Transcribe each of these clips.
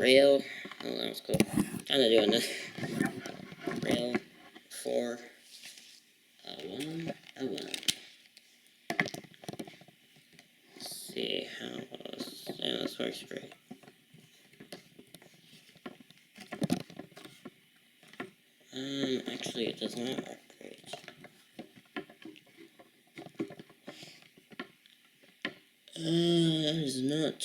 Rail. Oh, that was cool. Kind of doing this. Rail 411. Let's see how this. Yeah, this works great. Actually, it does not work great. That is not.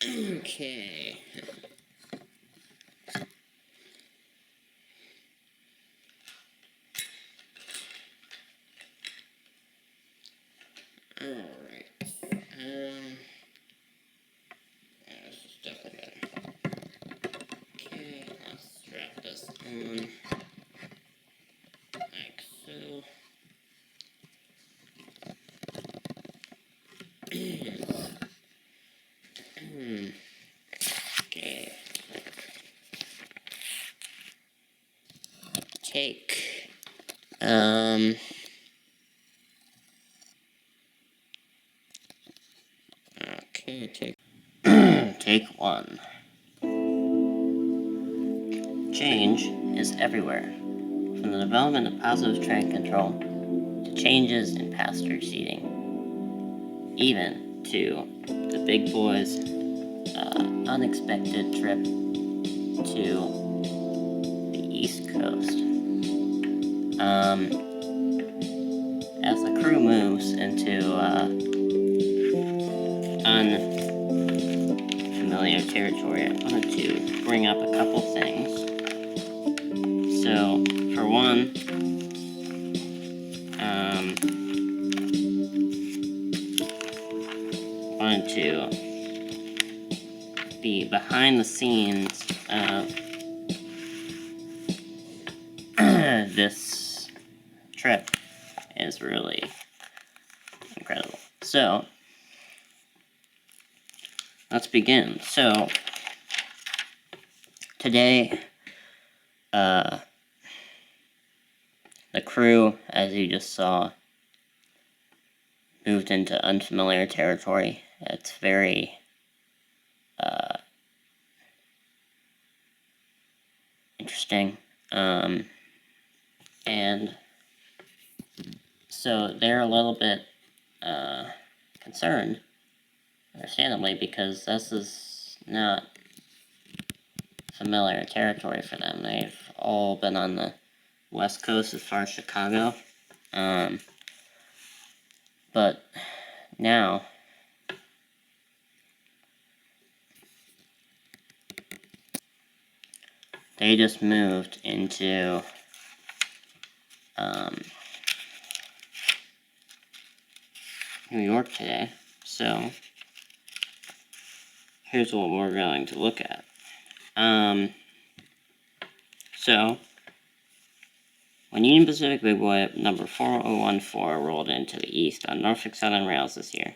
Okay. Alright. Yeah, this is definitely better. Okay, let's strap this on. Like so. Okay. Take. Okay, take one. Change is everywhere, from the development of positive train control to changes in passenger seating, even to the big boys' unexpected trip to the East Coast. As the crew moves into unfamiliar territory, I wanted to bring up a couple things. So, for one, wanted to be behind the scenes of this trip is really incredible. So, let's begin. So, today, the crew, as you just saw, moved into unfamiliar territory. It's very interesting. And so they're a little bit concerned, understandably, because this is not familiar territory for them. They've all been on the West Coast as far as Chicago. But now they just moved into New York today. So here's what we're going to look at. So when Union Pacific Big Boy number 4014 rolled into the east on Norfolk Southern Rails this year,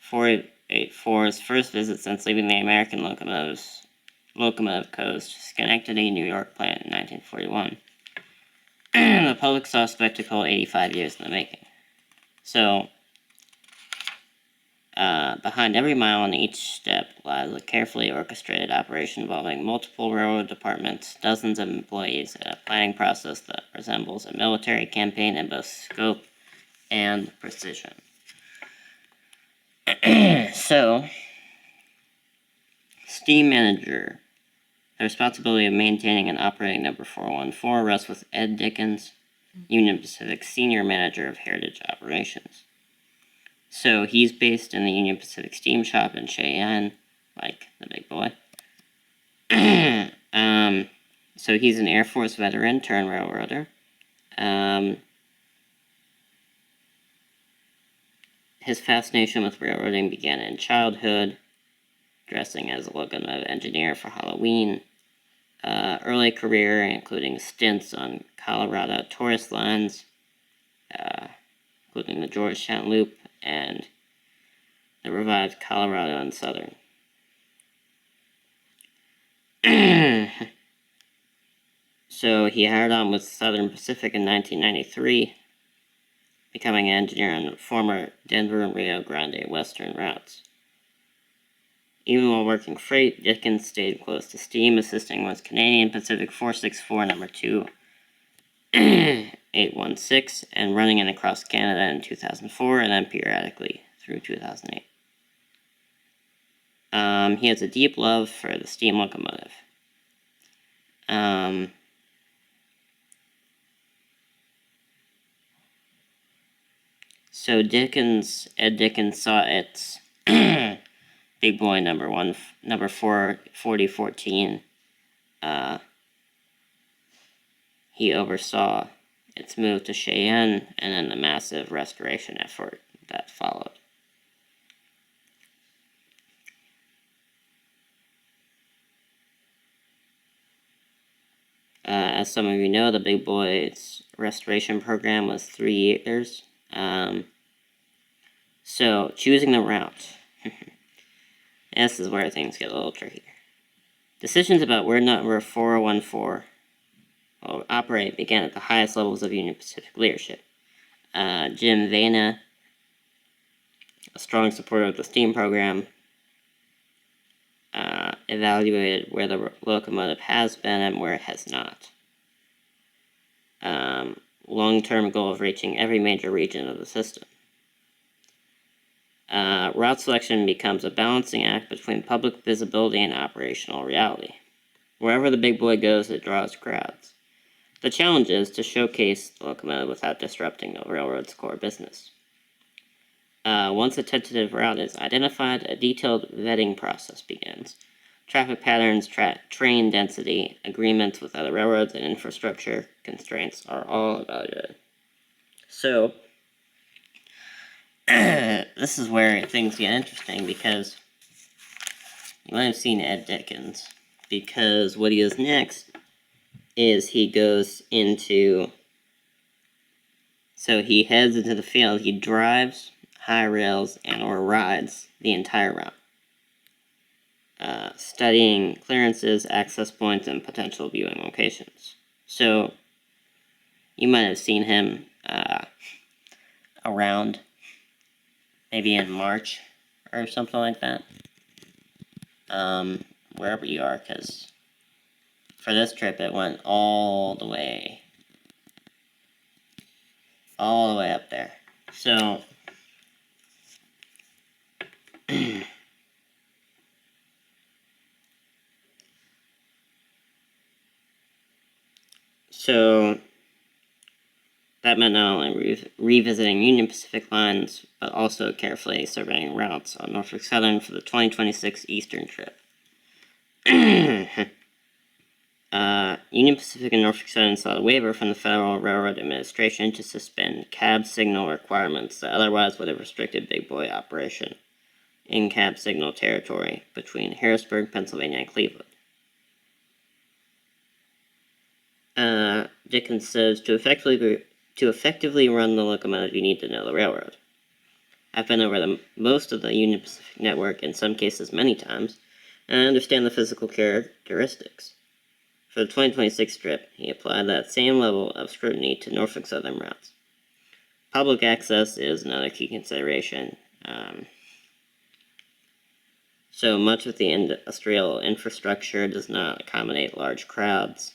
'484's first visit since leaving the American locomotive coast, Schenectady, New York plant in 1941. The public saw a spectacle 85 years in the making. So, behind every mile on each step lies a carefully orchestrated operation involving multiple railroad departments, dozens of employees, and a planning process that resembles a military campaign in both scope and precision. So, Steam Manager. The responsibility of maintaining and operating number 414 rests with Ed Dickens, Union Pacific Senior Manager of Heritage Operations. So he's based in the Union Pacific Steam Shop in Cheyenne, like the big boy. So he's an Air Force veteran turned railroader. His fascination with railroading began in childhood, dressing as a locomotive engineer for Halloween. Early career, including stints on Colorado tourist lines, including the Georgetown Loop and the revived Colorado and Southern. So he hired on with Southern Pacific in 1993, becoming an engineer on former Denver and Rio Grande Western routes. Even while working freight, Dickens stayed close to steam, assisting with Canadian Pacific 464 number 2816 and running it across Canada in 2004 and then periodically through 2008. He has a deep love for the steam locomotive. So Ed Dickens saw its big boy number 4014. He oversaw its move to Cheyenne and then the massive restoration effort that followed. As some of you know, the Big Boy's restoration program was 3 years. So, choosing the route. This is where things get a little trickier. Decisions about where number 4014 will operate began at the highest levels of Union Pacific leadership. Jim Vena, a strong supporter of the steam program, evaluated where the locomotive has been and where it has not. Long-term goal of reaching every major region of the system. Route selection becomes a balancing act between public visibility and operational reality. Wherever the big boy goes, it draws crowds. The challenge is to showcase the locomotive without disrupting the railroad's core business. Once a tentative route is identified, a detailed vetting process begins. Traffic patterns, train density, agreements with other railroads, and infrastructure constraints are all evaluated. So, this is where things get interesting because you might have seen Ed Dickens, because what he does next is he goes into, so he heads into the field, he drives, high rails, and or rides the entire route, studying clearances, access points, and potential viewing locations. So, you might have seen him around maybe in March or something like that, wherever you are, because for this trip it went all the way up there. So so that meant not only revisiting Union Pacific lines, but also carefully surveying routes on Norfolk Southern for the 2026 Eastern trip. Union Pacific and Norfolk Southern sought a waiver from the Federal Railroad Administration to suspend cab signal requirements that otherwise would have restricted Big Boy operation in cab signal territory between Harrisburg, Pennsylvania, and Cleveland. Dickens says, to effectively run the locomotive, you need to know the railroad. I've been over most of the Union Pacific network, in some cases many times, and I understand the physical characteristics. For the 2026 trip, he applied that same level of scrutiny to Norfolk Southern routes. Public access is another key consideration. So much of the industrial infrastructure does not accommodate large crowds.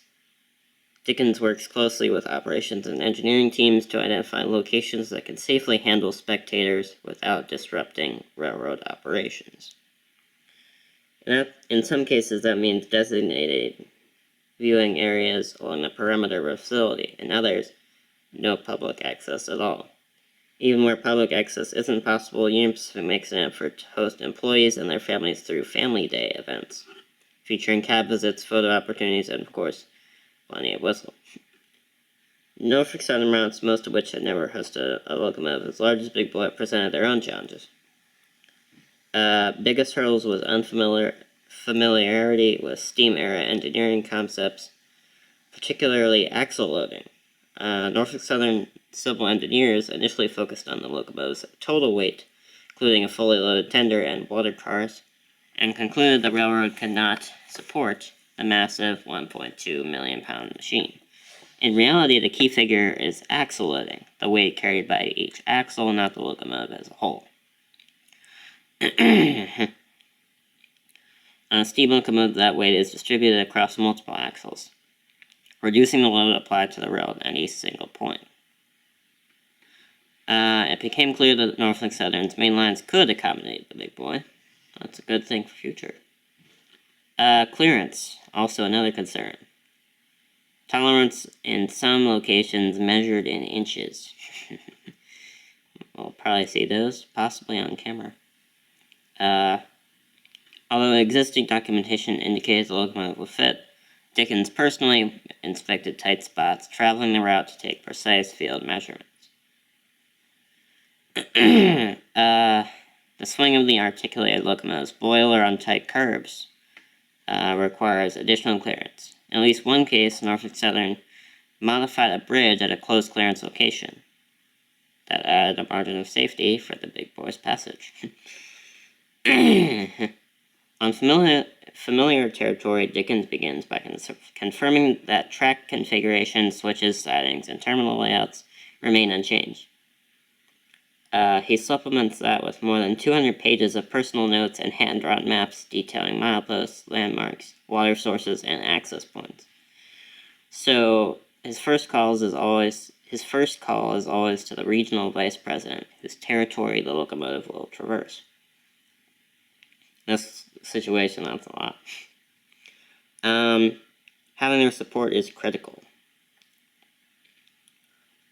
Dickens works closely with operations and engineering teams to identify locations that can safely handle spectators without disrupting railroad operations. In some cases, that means designated viewing areas along the perimeter of a facility. In others, no public access at all. Even where public access isn't possible, Union Pacific makes an effort to host employees and their families through Family Day events, featuring cab visits, photo opportunities, and of course, plenty of whistle. Norfolk Southern routes, most of which had never hosted a locomotive as large as Big Boy, presented their own challenges. Biggest hurdles was familiarity with steam-era engineering concepts, particularly axle loading. Norfolk Southern civil engineers initially focused on the locomotive's total weight, including a fully loaded tender and water cars, and concluded the railroad could not support the massive 1.2 million pound machine. In reality, the key figure is axle loading, the weight carried by each axle, not the locomotive as a whole. On a steam locomotive, that weight is distributed across multiple axles, reducing the load applied to the rail at any single point. It became clear that Norfolk Southern's main lines could accommodate the big boy. That's a good thing for future. Clearance, also another concern. Tolerance in some locations measured in inches. We'll probably see those, possibly on camera. Although existing documentation indicates the locomotive will fit, Dickens personally inspected tight spots, traveling the route to take precise field measurements. The swing of the articulated locomotive's boiler on tight curbs requires additional clearance. In at least one case, Norfolk Southern modified a bridge at a close clearance location that added a margin of safety for the big boy's passage. On familiar territory, Dickens begins by confirming that track configuration, switches, sidings, and terminal layouts remain unchanged. He supplements that with more than 200 pages of personal notes and hand-drawn maps detailing mileposts, landmarks, water sources, and access points. So his first call is always to the regional vice president, whose territory the locomotive will traverse. This situation, that's a lot. Having their support is critical.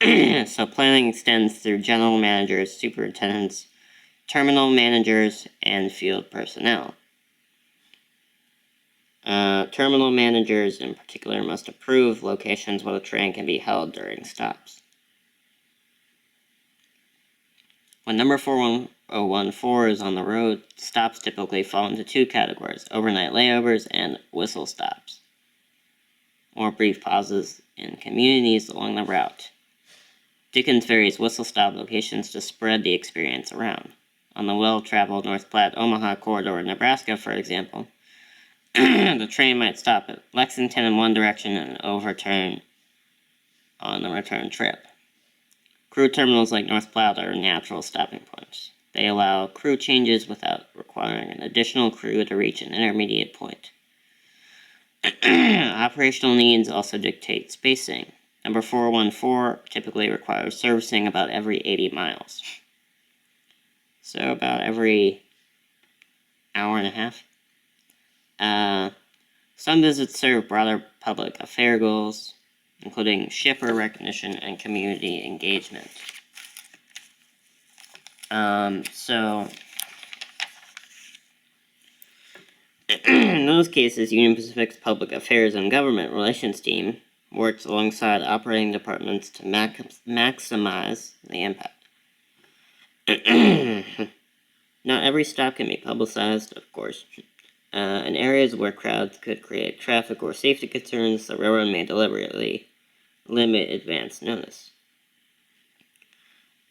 So planning extends through general managers, superintendents, terminal managers, and field personnel. Terminal managers in particular must approve locations where the train can be held during stops. When number 41014 is on the road, stops typically fall into two categories: overnight layovers and whistle stops, or brief pauses in communities along the route. Dickens varies whistle stop locations to spread the experience around. On the well-traveled North Platte-Omaha corridor in Nebraska, for example, the train might stop at Lexington in one direction and overturn on the return trip. Crew terminals like North Platte are natural stopping points. They allow crew changes without requiring an additional crew to reach an intermediate point. Operational needs also dictate spacing. Number 414 typically requires servicing about every 80 miles. So about every hour and a half. Some visits serve broader public affair goals, including shipper recognition and community engagement. In those cases, Union Pacific's Public Affairs and Government Relations team works alongside operating departments to maximize the impact. Not every stop can be publicized, of course. In areas where crowds could create traffic or safety concerns, the railroad may deliberately limit advance notice.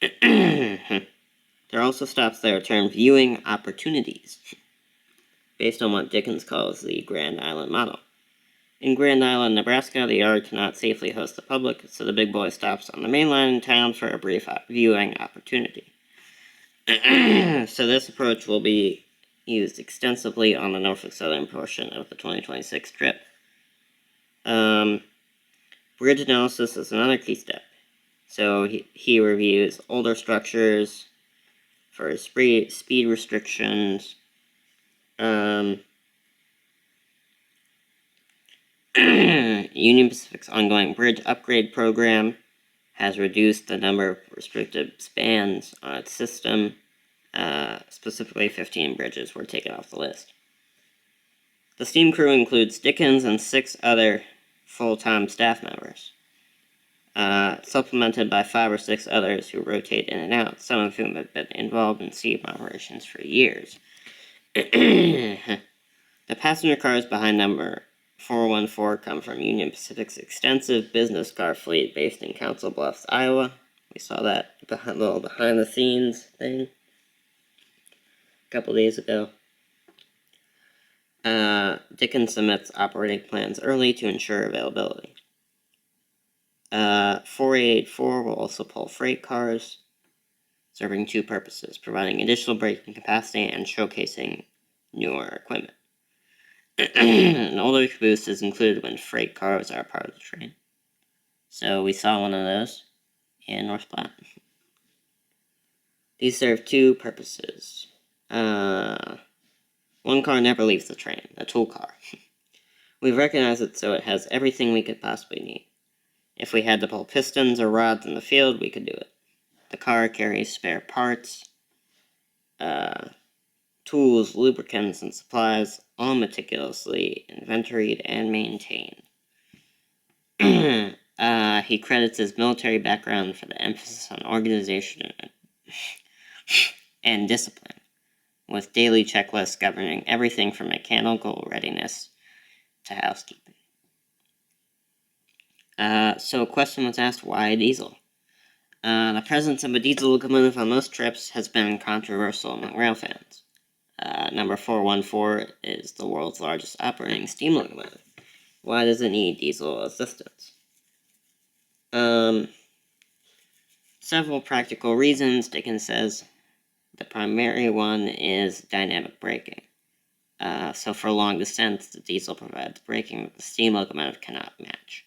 There are also stops that are termed viewing opportunities, based on what Dickens calls the Grand Island model. In Grand Island, Nebraska, the yard cannot safely host the public, so the big boy stops on the main line in town for a brief viewing opportunity. So this approach will be used extensively on the Norfolk Southern portion of the 2026 trip. Bridge analysis is another key step. So he reviews older structures for speed restrictions. Union Pacific's ongoing bridge upgrade program has reduced the number of restricted spans on its system. Specifically, 15 bridges were taken off the list. The steam crew includes Dickens and 6 other full-time staff members, supplemented by 5 or 6 others who rotate in and out, some of whom have been involved in steam operations for years. The passenger cars behind number 414 come from Union Pacific's extensive business car fleet based in Council Bluffs, Iowa. We saw that little behind-the-scenes thing a couple days ago. Dickens submits operating plans early to ensure availability. 4884 will also pull freight cars, serving two purposes: providing additional braking capacity and showcasing newer equipment. An older caboose is included when freight cars are part of the train. So we saw one of those in North Platte. These serve two purposes. One car never leaves the train, a tool car. We've recognized it so it has everything we could possibly need. If we had to pull pistons or rods in the field, we could do it. The car carries spare parts, tools, lubricants, and supplies, all meticulously inventoried and maintained. He credits his military background for the emphasis on organization and discipline, with daily checklists governing everything from mechanical readiness to housekeeping. So a question was asked, why a diesel? The presence of a diesel locomotive on most trips has been controversial among rail fans. Number 414 is the world's largest operating steam locomotive. Why does it need diesel assistance? Several practical reasons. Dickens says the primary one is dynamic braking. So for long descents, the diesel provides braking that the steam locomotive cannot match.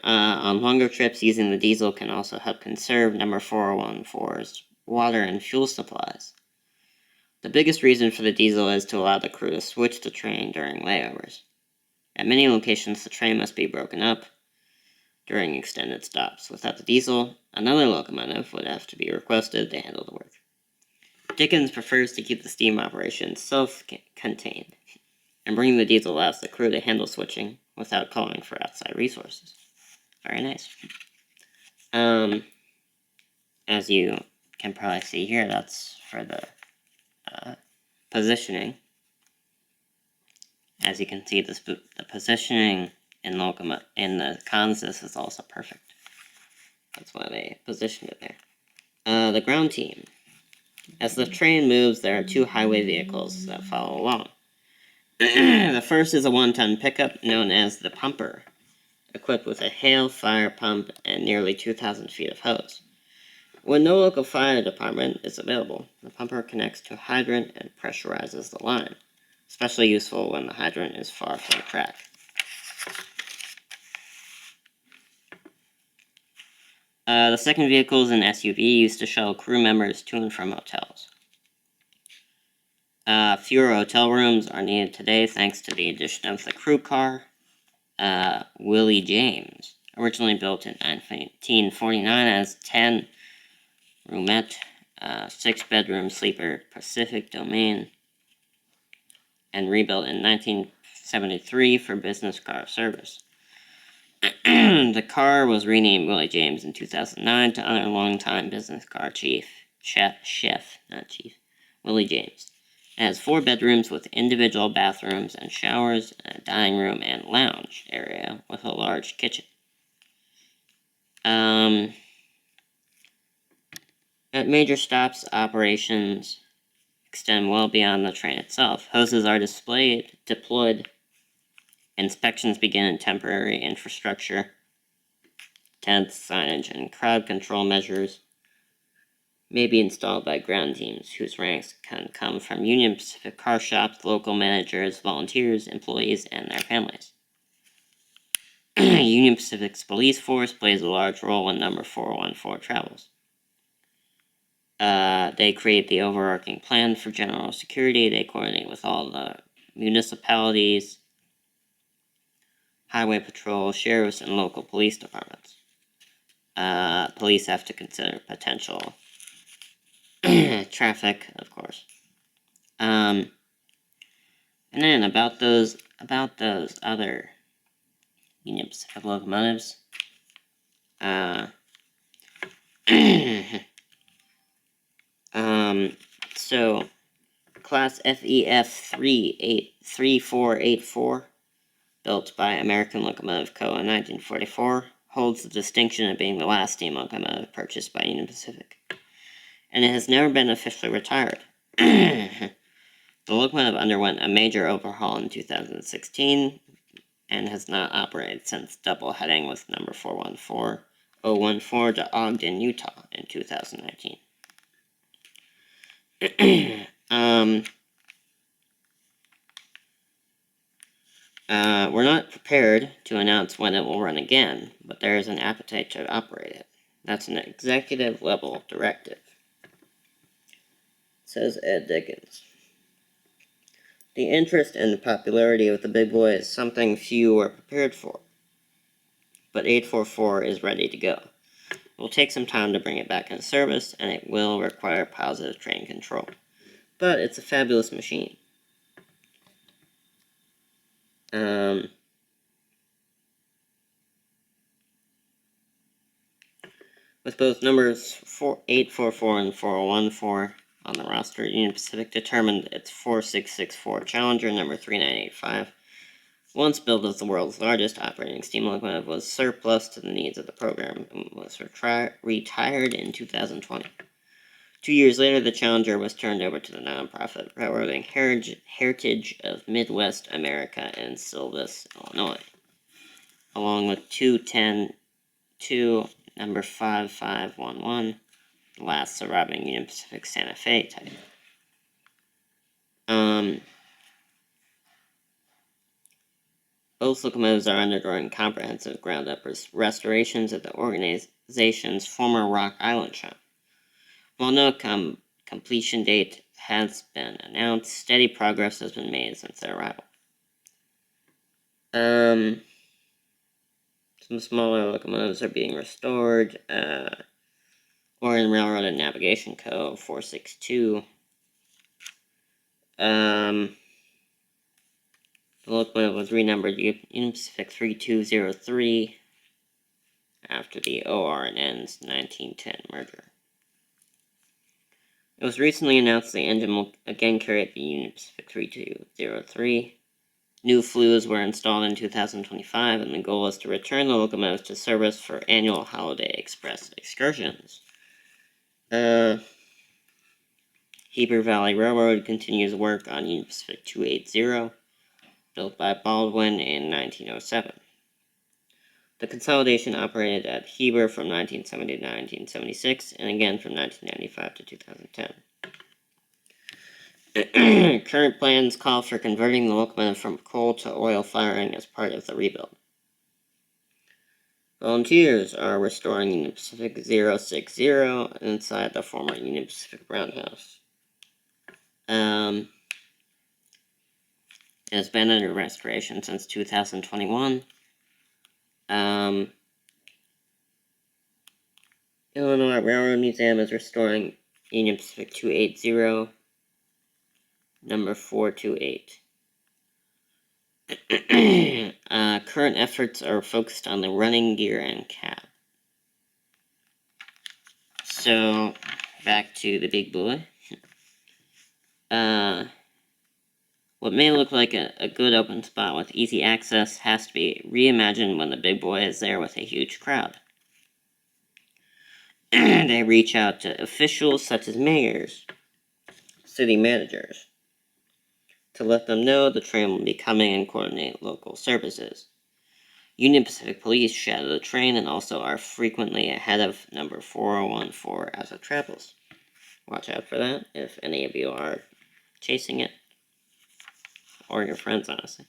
On longer trips, using the diesel can also help conserve number 414's water and fuel supplies. The biggest reason for the diesel is to allow the crew to switch the train during layovers. At many locations, the train must be broken up during extended stops. Without the diesel, another locomotive would have to be requested to handle the work. Dickens prefers to keep the steam operation self-contained, and bringing the diesel allows the crew to handle switching without calling for outside resources. Very nice. As you can probably see here, that's for the positioning. As you can see, the positioning in the Kansas is also perfect. That's why they positioned it there. The ground team. As the train moves, there are two highway vehicles that follow along. The first is a 1-ton pickup known as the Pumper, equipped with a hail fire pump and nearly 2,000 feet of hose. When no local fire department is available, the pumper connects to a hydrant and pressurizes the line, especially useful when the hydrant is far from the track. The second vehicle is an SUV used to shuttle crew members to and from hotels. Fewer hotel rooms are needed today thanks to the addition of the crew car, Willie James, originally built in 1949 as 10-roomette, 6-bedroom sleeper Pacific Domain, and rebuilt in 1973 for business car service. The car was renamed Willie James in 2009 to honor longtime business car chef, Willie James. It has 4 bedrooms with individual bathrooms and showers, and a dining room and lounge area with a large kitchen. At major stops, operations extend well beyond the train itself. Hoses are deployed. Inspections begin in temporary infrastructure. Tents, signage, and crowd control measures may be installed by ground teams, whose ranks can come from Union Pacific car shops, local managers, volunteers, employees, and their families. Union Pacific's police force plays a large role when number 414 travels. They create the overarching plan for general security. They coordinate with all the municipalities, highway patrol, sheriffs, and local police departments. Police have to consider potential traffic, of course. And then about those other Union Pacific locomotives. So Class FEF 3484, built by American Locomotive Co. in 1944, holds the distinction of being the last steam locomotive purchased by Union Pacific, and it has never been officially retired. The locomotive underwent a major overhaul in 2016 and has not operated since double heading with number 414014 to Ogden, Utah in 2019. We're not prepared to announce when it will run again, but there is an appetite to operate it. That's an executive level directive, says Ed Dickens. The interest and popularity of the big boy is something few are prepared for, but 844 is ready to go. It will take some time to bring it back into service, and it will require positive train control. But it's a fabulous machine. With both numbers 844 and 4014 on the roster, Union Pacific determined its 4664 Challenger number 3985, once built as the world's largest operating steam locomotive, was surplus to the needs of the program and was retired in 2020. 2 years later, the Challenger was turned over to the nonprofit Railroading Heritage of Midwest America in Silvis, Illinois, along with 2 number 5511, the last surviving Union Pacific Santa Fe type. Both locomotives are undergoing comprehensive ground-up restorations at the organization's former Rock Island shop. While no completion date has been announced, steady progress has been made since their arrival. Some smaller locomotives are being restored. Oregon Railroad and Navigation Co. 462. The locomotive was renumbered Union Pacific 3203 after the OR&N's 1910 merger. It was recently announced the engine will again carry the Union Pacific 3203. New flues were installed in 2025, and the goal is to return the locomotives to service for annual Holiday Express excursions. Heber Valley Railroad continues work on Union Pacific 280, built by Baldwin in 1907. The consolidation operated at Heber from 1970 to 1976, and again from 1995 to 2010. Current plans call for converting the locomotive from coal to oil firing as part of the rebuild. Volunteers are restoring Union Pacific 060 inside the former Union Pacific Roundhouse. It has been under restoration since 2021. Illinois Railroad Museum is restoring Union Pacific 280, number 428. Current efforts are focused on the running gear and cab. So, back to the big boy. What may look like a good open spot with easy access has to be reimagined when the big boy is there with a huge crowd. They reach out to officials such as mayors, city managers, to let them know the train will be coming and coordinate local services. Union Pacific Police shadow the train and also are frequently ahead of number 4014 as it travels. Watch out for that if any of you are chasing it. Or your friends, honestly.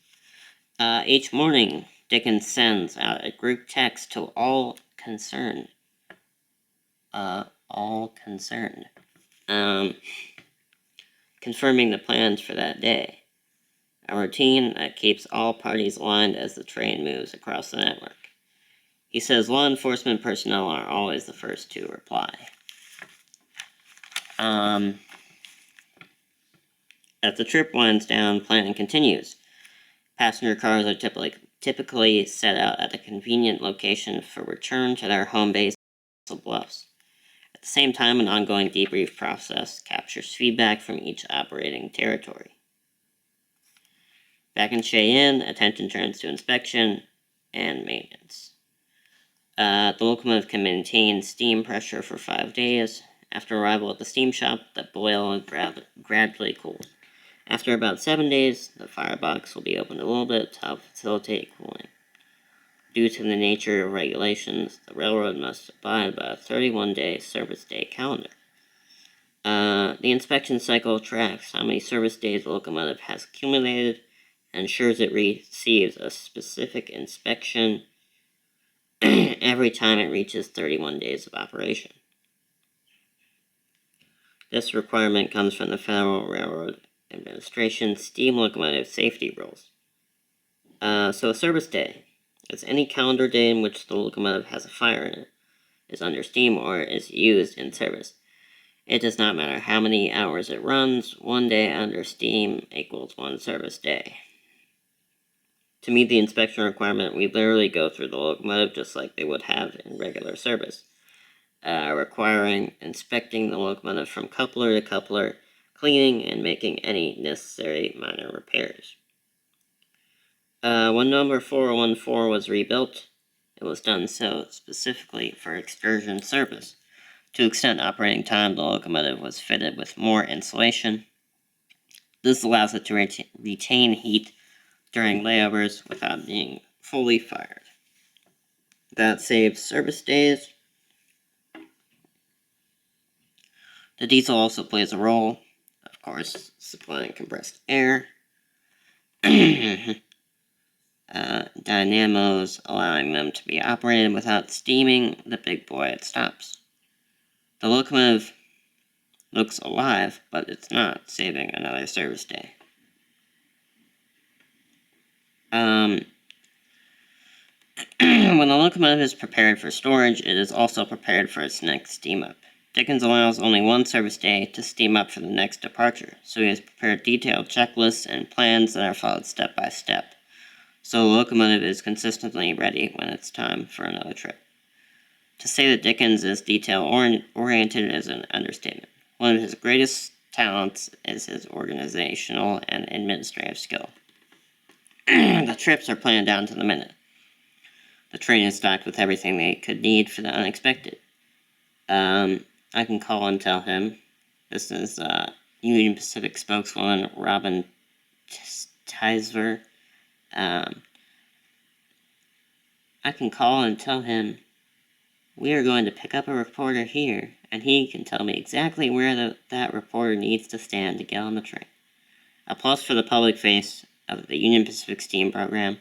Each morning, Dickens sends out a group text to all concerned. Confirming the plans for that day. A routine that keeps all parties aligned as the train moves across the network. He says law enforcement personnel are always the first to reply. As the trip winds down, planning continues. Passenger cars are typically set out at a convenient location for return to their home base of Bluffs. At the same time, an ongoing debrief process captures feedback from each operating territory. Back in Cheyenne, attention turns to inspection and maintenance. The locomotive can maintain steam pressure for 5 days. After arrival at the steam shop, the boil gradually cool. After about 7 days, the firebox will be opened a little bit to help facilitate cooling. Due to the nature of regulations, the railroad must abide by a 31-day service day calendar. The inspection cycle tracks how many service days the locomotive has accumulated and ensures it receives a specific inspection every time it reaches 31 days of operation. This requirement comes from the Federal Railroad Administration steam locomotive safety rules. So a service day is any calendar day in which the locomotive has a fire in it, is under steam, or is used in service. It does not matter how many hours it runs, 1 day under steam equals 1 service day. To meet the inspection requirement, we literally go through the locomotive just like they would have in regular service, requiring inspecting the locomotive from coupler to coupler, cleaning, and making any necessary minor repairs. When number 414 was rebuilt, it was done so specifically for excursion service. To extend operating time, the locomotive was fitted with more insulation. This allows it to retain heat during layovers without being fully fired. That saves service days. The diesel also plays a role, of course, supplying compressed air. Dynamos, allowing them to be operated without steaming the big boy at stops. The locomotive looks alive, but it's not, saving another service day. When the locomotive is prepared for storage, it is also prepared for its next steam up. Dickens allows only 1 service day to steam up for the next departure, so he has prepared detailed checklists and plans that are followed step by step, so the locomotive is consistently ready when it's time for another trip. To say that Dickens is detail-oriented is an understatement. One of his greatest talents is his organizational and administrative skill. The trips are planned down to the minute. The train is stocked with everything they could need for the unexpected. I can call and tell him. This is Union Pacific spokeswoman Robin Teisver. I can call and tell him, we are going to pick up a reporter here, and he can tell me exactly where that reporter needs to stand to get on the train. A plus for the public face of the Union Pacific Steam program.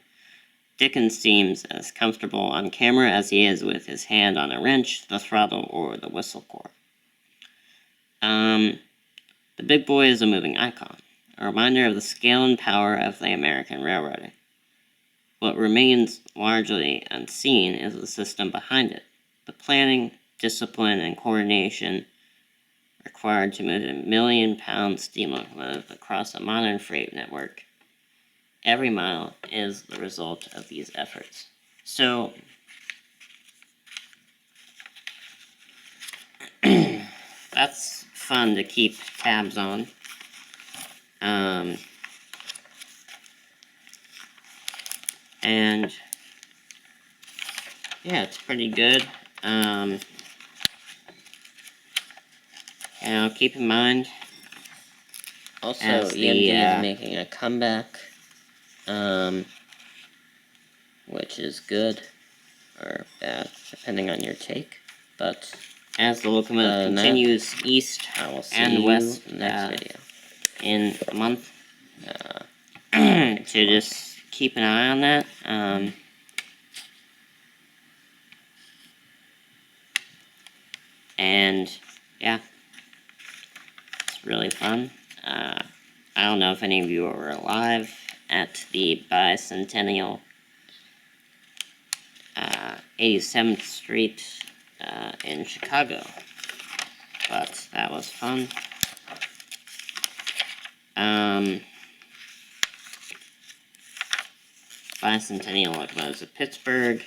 Dickens seems as comfortable on camera as he is with his hand on a wrench, the throttle, or the whistle core. The big boy is a moving icon, a reminder of the scale and power of the American railroading. What remains largely unseen is the system behind it, the planning, discipline, and coordination required to move a 1 million-pound steam locomotive across a modern freight network. Every mile is the result of these efforts. So, that's fun to keep tabs on. And yeah, it's pretty good. And keep in mind, also as the MD is making a comeback, which is good or bad, depending on your take. But as the locomotive continues east and west next video in a month, to just keep an eye on that. And yeah, it's really fun. I don't know if any of you were alive at the bicentennial 87th Street in Chicago, but that was fun. Bicentennial locomotives of Pittsburgh.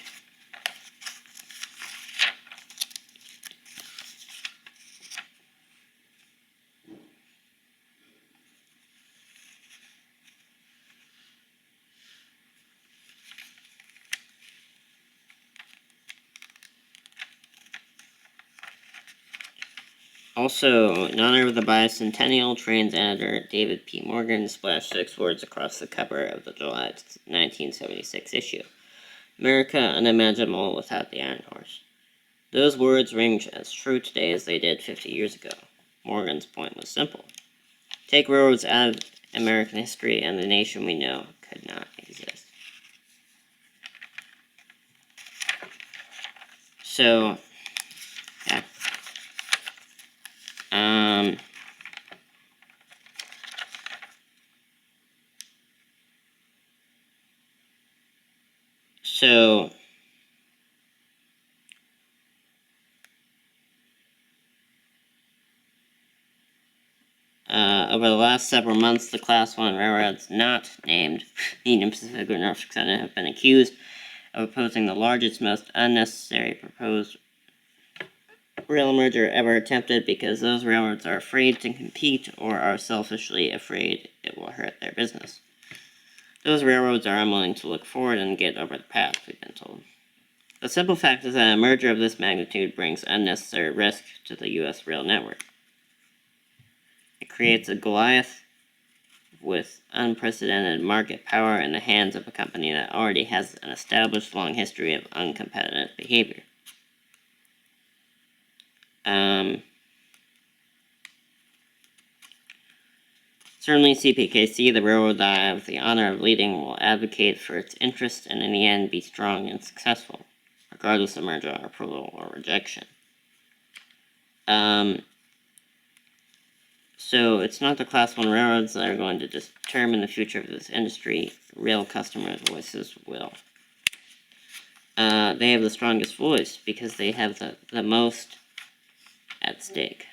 Also, in honor of the bicentennial, Trains editor David P. Morgan splashed 6 words across the cover of the July 1976 issue. America unimaginable without the Iron Horse. Those words ring as true today as they did 50 years ago. Morgan's point was simple. Take railroads out of American history and the nation we know could not exist. So, yeah. So, over the last several months, the Class 1 railroads not named Union Pacific or Norfolk Southern have been accused of opposing the largest, most unnecessary proposed rail merger ever attempted because those railroads are afraid to compete or are selfishly afraid it will hurt their business. Those railroads are unwilling to look forward and get over the past, we've been told. The simple fact is that a merger of this magnitude brings unnecessary risk to the U.S. rail network. It creates a Goliath with unprecedented market power in the hands of a company that already has an established long history of uncompetitive behavior. Certainly CPKC, the railroad that I have the honor of leading, will advocate for its interests and in the end be strong and successful, regardless of merger approval or rejection. So it's not the Class 1 railroads that are going to determine the future of this industry. Rail customers' voices will. They have the strongest voice because they have the most at stake.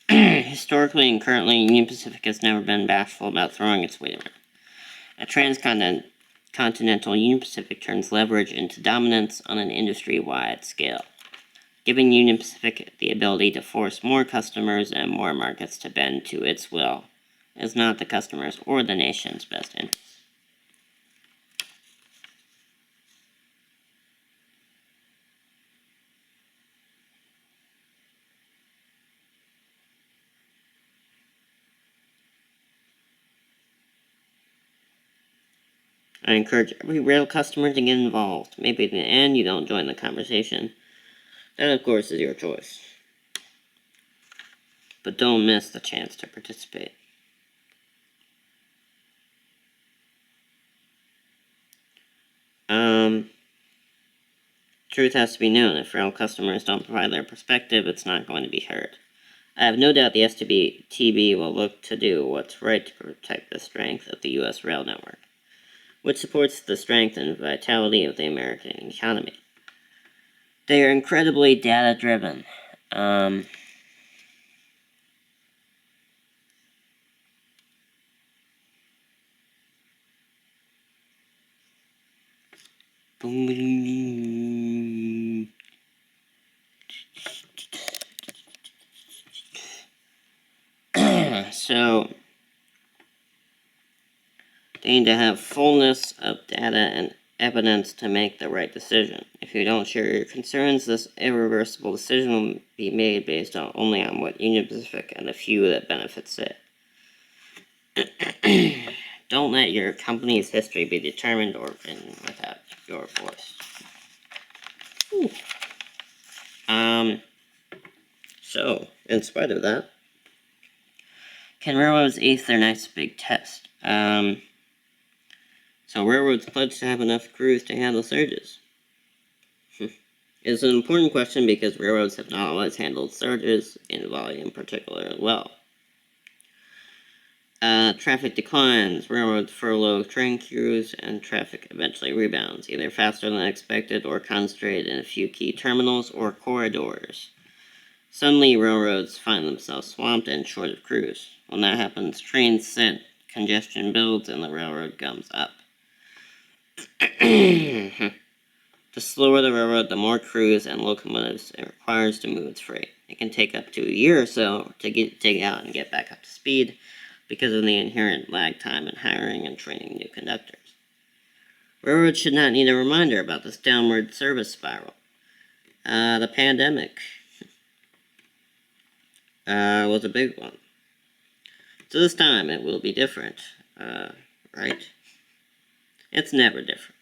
Historically and currently, Union Pacific has never been bashful about throwing its weight around. A transcontinental Union Pacific turns leverage into dominance on an industry-wide scale, giving Union Pacific the ability to force more customers and more markets to bend to its will is not the customers or the nation's best interest. I encourage every rail customer to get involved. Maybe in the end you don't join the conversation. That, of course, is your choice. But don't miss the chance to participate. Truth has to be known. If rail customers don't provide their perspective, it's not going to be heard. I have no doubt the STB will look to do what's right to protect the strength of the U.S. rail network, which supports the strength and vitality of the American economy. They are incredibly data-driven. So, they need to have fullness of data and evidence to make the right decision. If you don't share your concerns, this irreversible decision will be made based only on what Union Pacific and the few that benefits it. Don't let your company's history be determined or written without your voice. Ooh. So, in spite of that, can railroads ace their next big test? So railroads pledge to have enough crews to handle surges. It's an important question because railroads have not always handled surges in volume particularly well. Traffic declines, railroads furlough train crews, and traffic eventually rebounds, either faster than expected or concentrated in a few key terminals or corridors. Suddenly, railroads find themselves swamped and short of crews. When that happens, trains sit, congestion builds, and the railroad gums up. The slower the railroad, the more crews and locomotives it requires to move its freight. It can take up to a year or so to dig out and get back up to speed because of the inherent lag time in hiring and training new conductors. Railroads should not need a reminder about this downward service spiral. The pandemic was a big one. So this time it will be different, right? It's never different.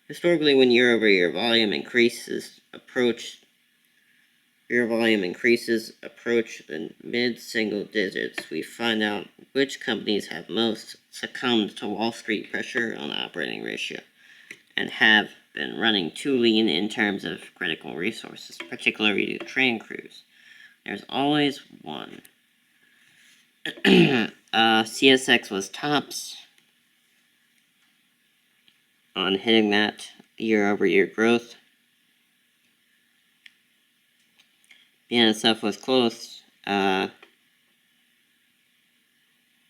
Historically, when year-over-year volume increases approach the mid-single digits, we find out which companies have most succumbed to Wall Street pressure on the operating ratio and have been running too lean in terms of critical resources, particularly train crews. There's always one. CSX was tops on hitting that year-over-year growth. BNSF was close.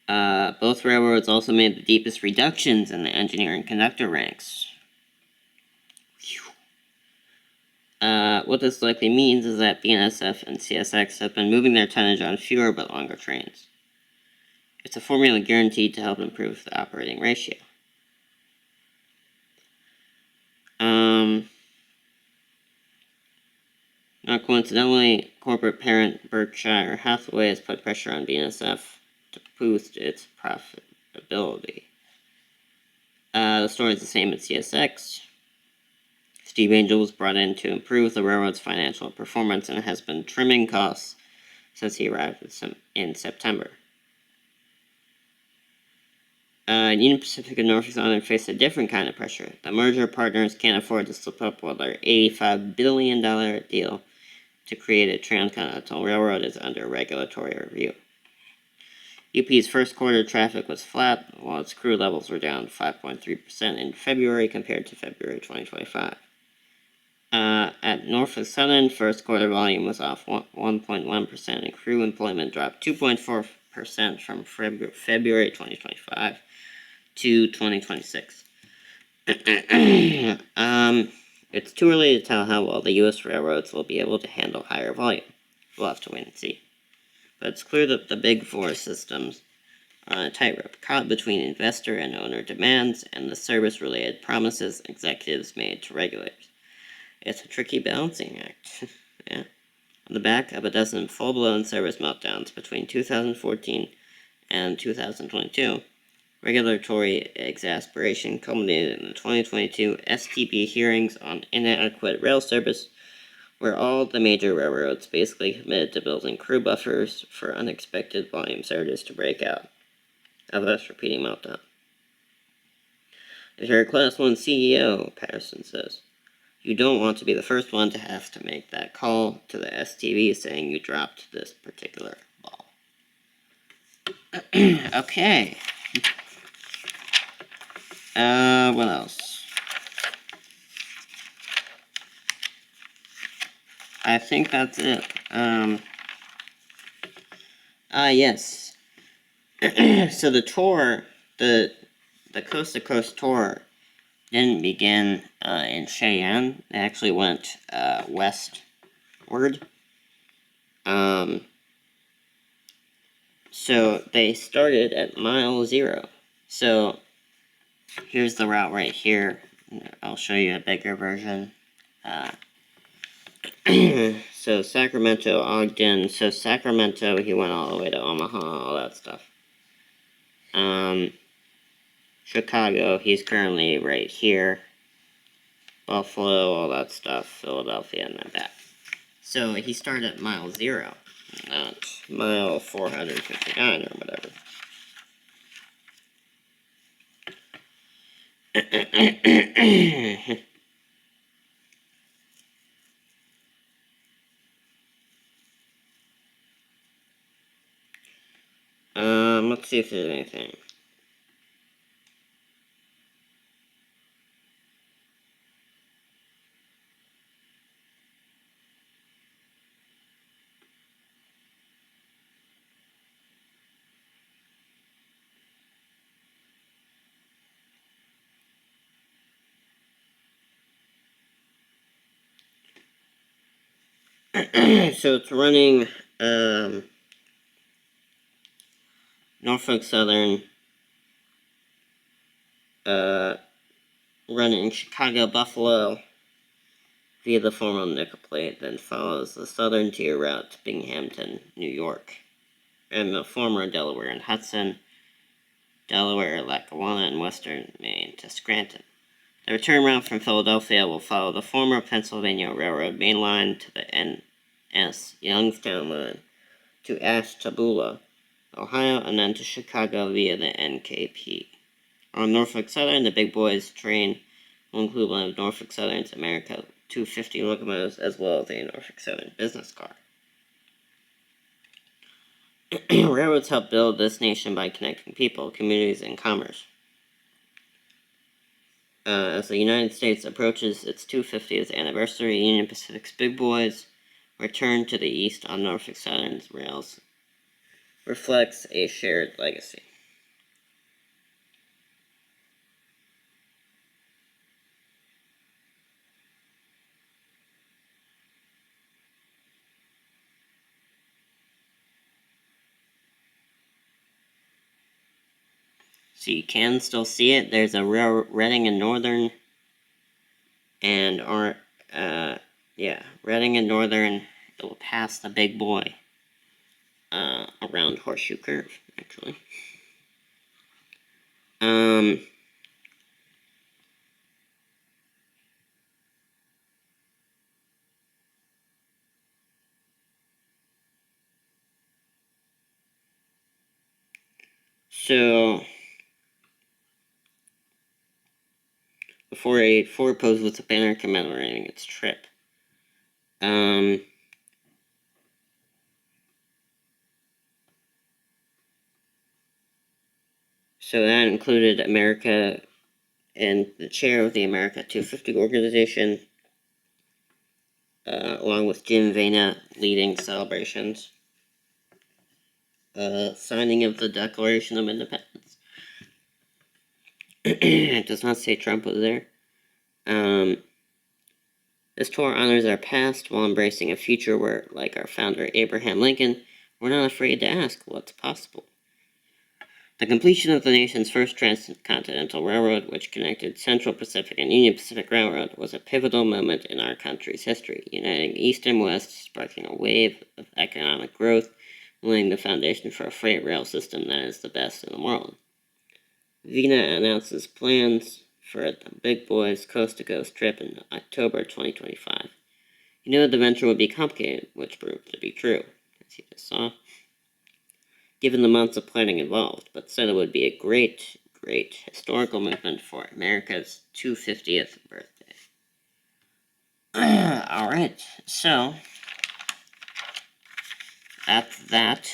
Both railroads also made the deepest reductions in the engineer and conductor ranks. What this likely means is that BNSF and CSX have been moving their tonnage on fewer but longer trains. It's a formula guaranteed to help improve the operating ratio. Not coincidentally, corporate parent Berkshire Hathaway has put pressure on BNSF to boost its profitability. The story is the same at CSX. Steve Angel was brought in to improve the railroad's financial performance and has been trimming costs since he arrived in September. Union Pacific and Norfolk Southern face a different kind of pressure. The merger partners can't afford to slip up while their $85 billion deal to create a transcontinental railroad is under regulatory review. UP's first quarter traffic was flat, while its crew levels were down 5.3% in February compared to February 2025. At Norfolk Southern, first quarter volume was off 1.1%, and crew employment dropped 2.4% from February 2025 to 2026. It's too early to tell how well the U.S. railroads will be able to handle higher volume. We'll have to wait and see. But it's clear that the big four systems are on a tightrope, caught between investor and owner demands and the service-related promises executives made to regulators. It's a tricky balancing act. Yeah. On the back of a dozen full-blown service meltdowns between 2014 and 2022, regulatory exasperation culminated in the 2022 STB hearings on inadequate rail service, where all the major railroads basically committed to building crew buffers for unexpected volume surges to break out of a repeating meltdown. If you're a Class 1 CEO, Patterson says, you don't want to be the first one to have to make that call to the STB saying you dropped this particular ball. Okay. What else? I think that's it. Yes. So the tour, the coast-to-coast tour didn't begin in Cheyenne. They actually went westward. So they started at mile 0. So here's the route right here. I'll show you a bigger version. So Sacramento, Ogden. So Sacramento, he went all the way to Omaha, all that stuff. Chicago, he's currently right here. Buffalo, all that stuff. Philadelphia, and then back. So he started at mile 0, not mile 459 or whatever. Let's see if there's anything. So it's running Norfolk Southern, running Chicago Buffalo via the former nickel plate, then follows the Southern Tier route to Binghamton, New York, and the former Delaware and Hudson, Delaware, Lackawanna, and Western Maine to Scranton. The return route from Philadelphia will follow the former Pennsylvania Railroad main line to the NS Youngstown line to Ashtabula, Ohio, and then to Chicago via the NKP. On Norfolk Southern, the Big Boys train will include one of Norfolk Southern's America 250 locomotives as well as a Norfolk Southern business car. Railroads help build this nation by connecting people, communities, and commerce. As the United States approaches its 250th anniversary, Union Pacific's Big Boys return to the east on Norfolk Southern's rails reflects a shared legacy. So you can still see it. There's a Reading and Northern, and Reading and Northern. It will pass the Big Boy around Horseshoe Curve, actually. So before a Ford posed with a banner commemorating its trip. So that included America and the chair of the America 250 organization, along with Jim Vena leading celebrations. Signing of the Declaration of Independence. It does not say Trump was there. This tour honors our past while embracing a future where, like our founder Abraham Lincoln, we're not afraid to ask what's possible. The completion of the nation's first transcontinental railroad, which connected Central Pacific and Union Pacific Railroad, was a pivotal moment in our country's history, uniting East and West, sparking a wave of economic growth, laying the foundation for a freight rail system that is the best in the world. Vena announces plans for the Big Boys coast-to-coast trip in October 2025. He knew the venture would be complicated, which proved to be true, as you just saw, given the months of planning involved, but said it would be a great, great historical movement for America's 250th birthday. Alright, so that's that.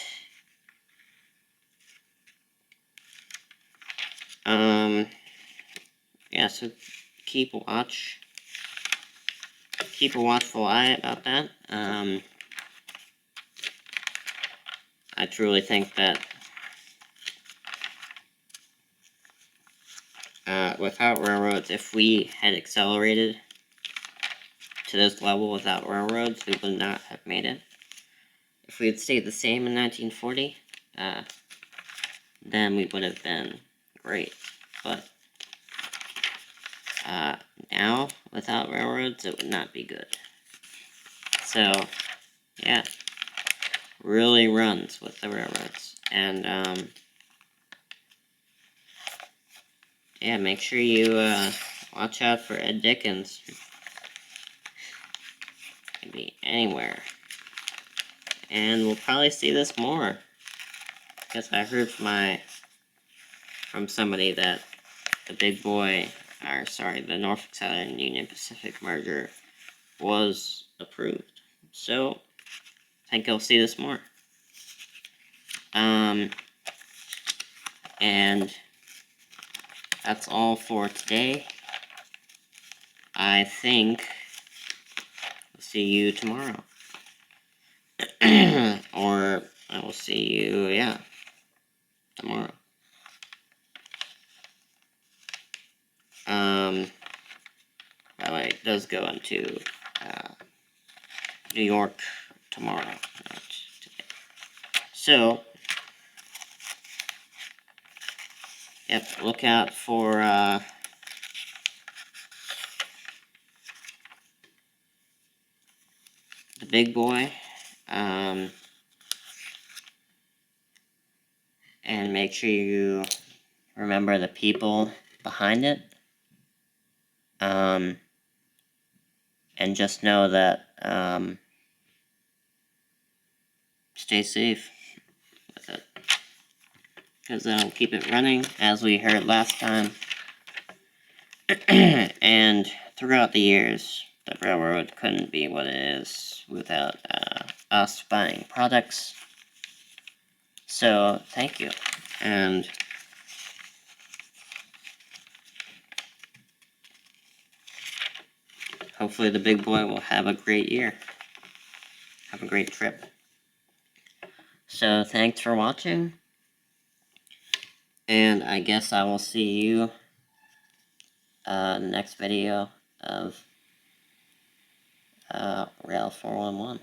So keep a watchful eye about that. I truly think that without railroads, if we had accelerated to this level without railroads, we would not have made it. If we had stayed the same in 1940, then we would have been great. But now, without railroads, it would not be good. So, yeah, really runs with the railroads. And, make sure you watch out for Ed Dickens. Could be anywhere. And we'll probably see this more, because I heard from somebody that the Norfolk Southern Union Pacific merger was approved. So, I think I'll see this more. And that's all for today. I think I'll see you tomorrow. Or I will see you, tomorrow. By the way, it does go into New York tomorrow, not today. So, yep, look out for the big boy. And make sure you remember the people behind it. And just know that stay safe with it, because that'll keep it running, as we heard last time. And throughout the years, the railroad couldn't be what it is without us buying products. So thank you, and hopefully the big boy will have a great year. Have a great trip. So thanks for watching, and I guess I will see you next video of Rail411.